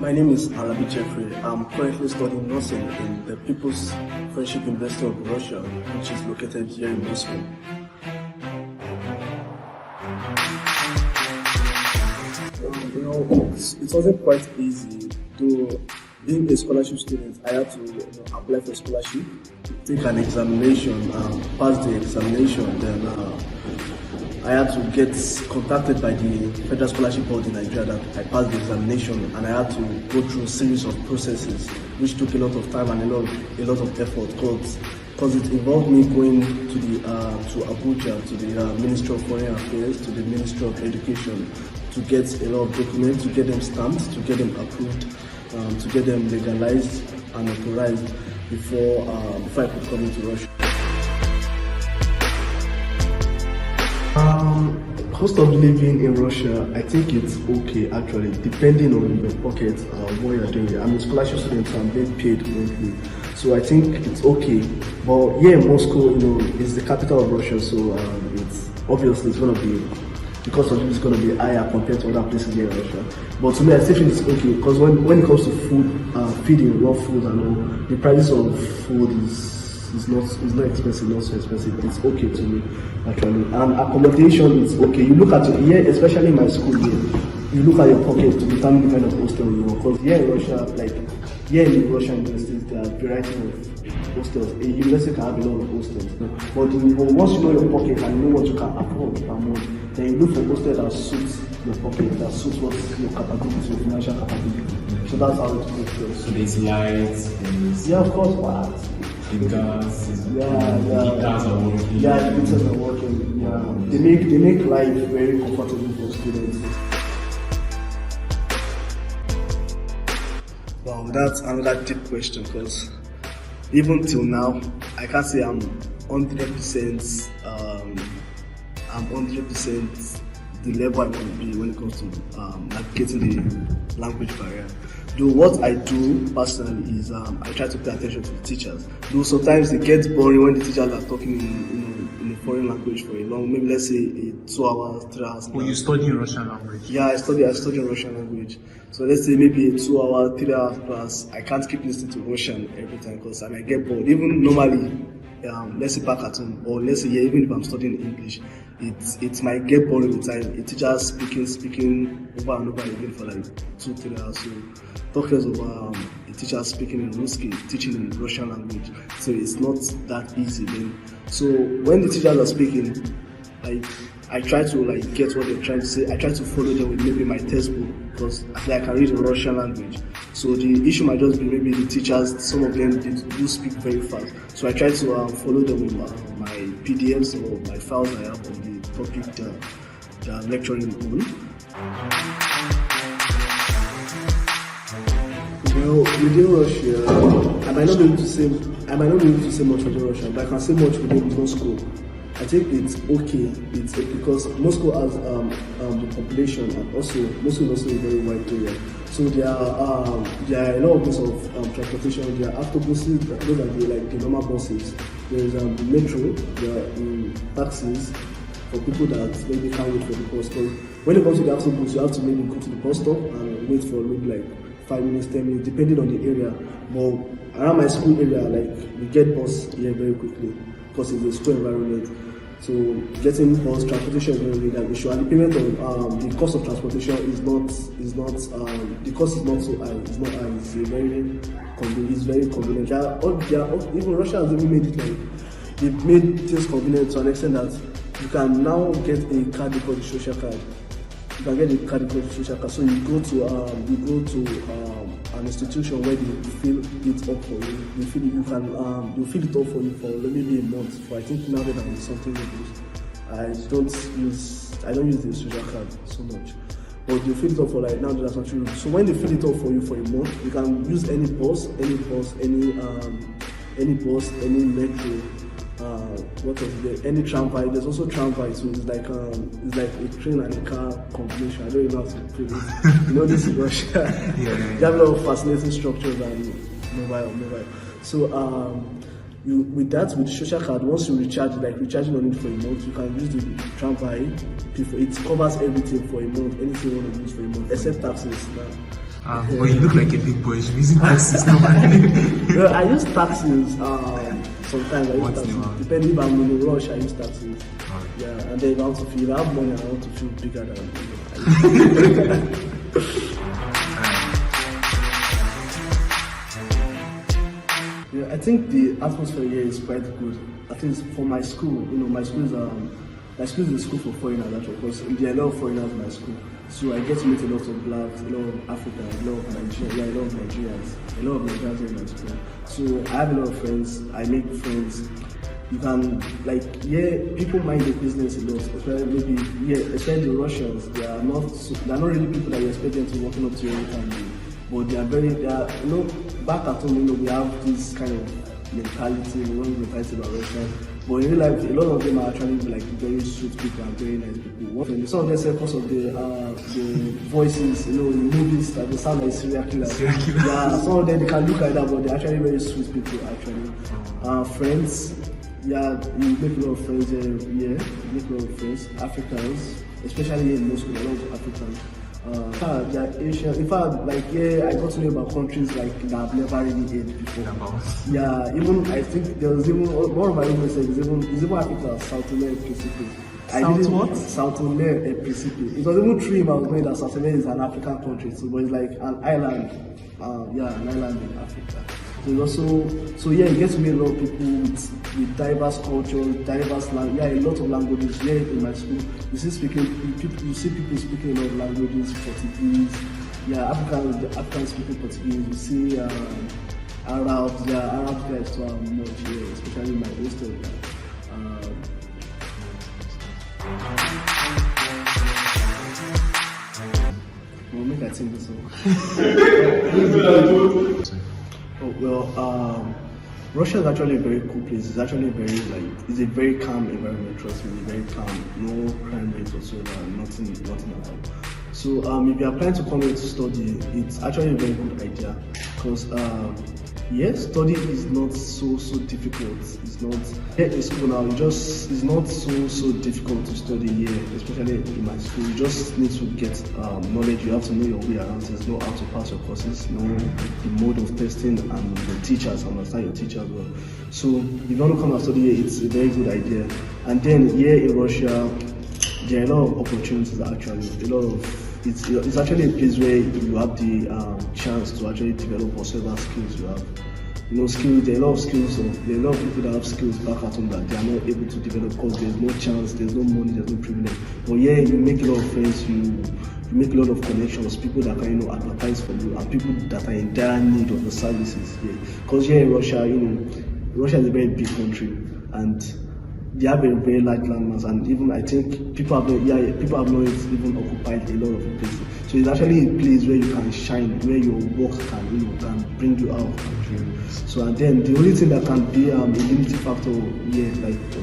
My name is Alabi Jeffery. I'm currently studying nursing in the People's Friendship University of Russia, which is located here in Moscow. It wasn't quite easy. Though being a scholarship student, I had to apply for scholarship, take an examination, pass the examination, then I had to get contacted by the Federal Scholarship Board in Nigeria that I passed the examination, and I had to go through a series of processes which took a lot of time and a lot of effort because it involved me going to Abuja, to the Ministry of Foreign Affairs, to the Ministry of Education, to get a lot of documents, to get them stamped, to get them approved, to get them legalized and authorized before I could come into Russia. Cost of living in Russia, I think it's okay actually, depending on your pocket, what you're doing. I'm a scholarship student, so I'm being paid monthly. So I think it's okay. But here in Moscow, it's the capital of Russia, so it's obviously it's gonna be, the cost of living is gonna be higher compared to other places here in Russia. But to me, I still think it's okay because when it comes to food, feeding, raw food and all, the prices of food is not expensive, not so expensive. It's okay to me actually. And accommodation is okay. You look at here, especially in my school here, you look at your pocket to determine the kind of hostel you want. Because here in Russia, here in the Russian universities, there are a variety of hostels. A university can have a lot of hostels. But once you know your pocket and you know what you can afford per month, then you look for hostel that suits your pocket, that suits what your capability, your financial capability. So that's how it works. So there's lights, there's... Yeah, of course, what? The gas is the heaters are working. Yeah, the heaters are working. Yeah, they make life very comfortable for students. Wow, that's another deep question because even till now, I can't say I'm 100%. I'm 100% the level I want to be when it comes to navigating the language barrier. Though what I do personally is I try to pay attention to the teachers. Though sometimes it gets boring when the teachers are talking in a foreign language for a long, maybe let's say 2 hours, 3 hours. Well, you study Russian language? Yeah, I study Russian language. So let's say maybe a 2 hour, 3 hours class. I can't keep listening to Russian every time because I might get bored. Even normally, let's say back at home, or let's say even if I'm studying English, it might get boring with time. A teacher speaking over and over again for like 2-3 hours. So talk less of a teacher speaking in Ruski, teaching in Russian language. So it's not that easy then. So when the teachers are speaking, I try to get what they're trying to say. I try to follow them with maybe my textbook because I can read in Russian language. So the issue might just be maybe the teachers, some of them do speak very fast. So I try to follow them with my PDFs or my files I have on the topic they're lecturing on. Well, within Russia, I might not be able to say much within Russia, but I can say much within Moscow. I think it's okay. It's because Moscow has the population, and also Moscow is also a very wide area. So there are a lot of ways of transportation. There are autobuses, those are the normal buses. There is the metro. There are taxis for people that maybe can't wait for the bus. Because when it comes to the autobus, you have to maybe go to the bus stop and wait for maybe 5 minutes, 10 minutes, depending on the area. But around my school area, we get bus here very quickly because it's a school environment. So getting bus transportation is not really that issue, and the payment of the cost of transportation is not the cost is not so high. It's not high. It's very convenient. Even Russia has even made it they've made things convenient to an extent that you can now get a card called the social card. You can get a card called the social card. So you go to an institution where they fill it up for you. They'll fill it up for you for maybe a month. For I think now that I'm something reduced. I don't use the social card so much. But they fill it up for now that I'm something reduced. So when they fill it up for you for a month, you can use any bus, any metro. What was there? Any tramway. There's also tramway, so it's like a train and a car combination. I don't even know how to put it. This is Russia. They have a lot of fascinating structures and mobile. So with the social card, once you recharge, recharging on it for a month, you can use the tramway. It covers everything for a month, anything you want to use for a month, except taxes. But you look like a big boy. You're using taxis normally. Well, I use taxis. Sometimes I use Once in a taxis. while. Depending if I'm in a rush, I use taxis. Alright. Yeah, and then if I want to feel, if I have money, I want to feel bigger than. Yeah, I think the atmosphere here is quite good. At least for my school, my school is a school for foreigners actually, because there are a lot of foreigners in my school. So I get to meet a lot of blacks, a lot of Africans, a lot of Nigerians, a lot of Nigerians in my school. So I have a lot of friends. I make friends. You can people mind their business a lot, especially especially the Russians. They are not really people that you expect them to be walking up to you every time. But they are back at home, we have this kind of mentality, mentality about Russians. But in real life, a lot of them are actually very sweet people and very nice people. Some of them say because of the voices, in movies that they sound like serial killers. Yeah, some of them they can look like that, but they're actually very sweet people actually. Friends, yeah, you make a lot of friends here. Yeah, you make a lot of friends. Africans, especially here in Moscow, a lot of Africans. They're Asian. In fact, I got to know about countries that I've never really heard before. Yeah, even I think there was even one of my roommates said it's even Africa, South America, Pacific. South America and Pacific. It was even true. I was knowing that South America is an African country, so but it's like an island. An island in Africa. So you get to meet a lot of people with diverse cultures, diverse language. Yeah, a lot of languages. Here in my school, you see people speaking a lot of languages, Portuguese. Yeah, Africans speaking Portuguese. You see Arab guys too are much here, especially in my hostel. We'll make that thing so. Russia is actually a very cool place. It's actually it's a very calm environment, trust me, very calm, no crime rate whatsoever, nothing at all. So if you are planning to come here to study, it's actually a very good idea because study is not so difficult. It's not here in school now. It's not so difficult to study here, especially in my school. You just need to get knowledge. You have to know your way around things, know how to pass your courses, know the mode of testing, and the teachers, understand your teachers well. So if you want to come and study here, it's a very good idea. And then here in Russia, there are a lot of opportunities actually. It's actually a place where you have the chance to actually develop whatever skills you have. There are a lot of skills. There are a lot of people that have skills back at home that they are not able to develop because there's no chance, there's no money, there's no privilege. But yeah, you make a lot of friends, you make a lot of connections, people that can advertise for you, and people that are in dire need of the services. Yeah, because here in Russia, Russia is a very big country, and they have a very large landmass, and even I think people have not even occupied a lot of places. So it's actually a place where you can shine, where your work can bring you out. So and then the only thing that can be a limiting factor here,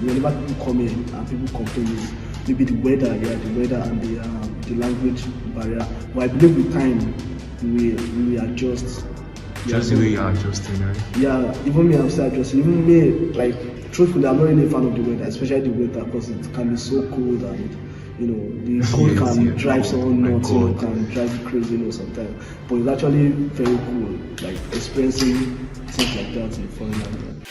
whenever people come here and people complain, is maybe the weather and the language barrier. But I believe with time we will adjust. Just the way you are adjusting, right? Yeah, even me, I'm still adjusting. Even me, truthfully, I'm not really a fan of the weather, especially the weather, because it can be so cold and the cold can drive someone nuts, can drive you crazy, sometimes. But it's actually very cool, experiencing things like that in foreign language.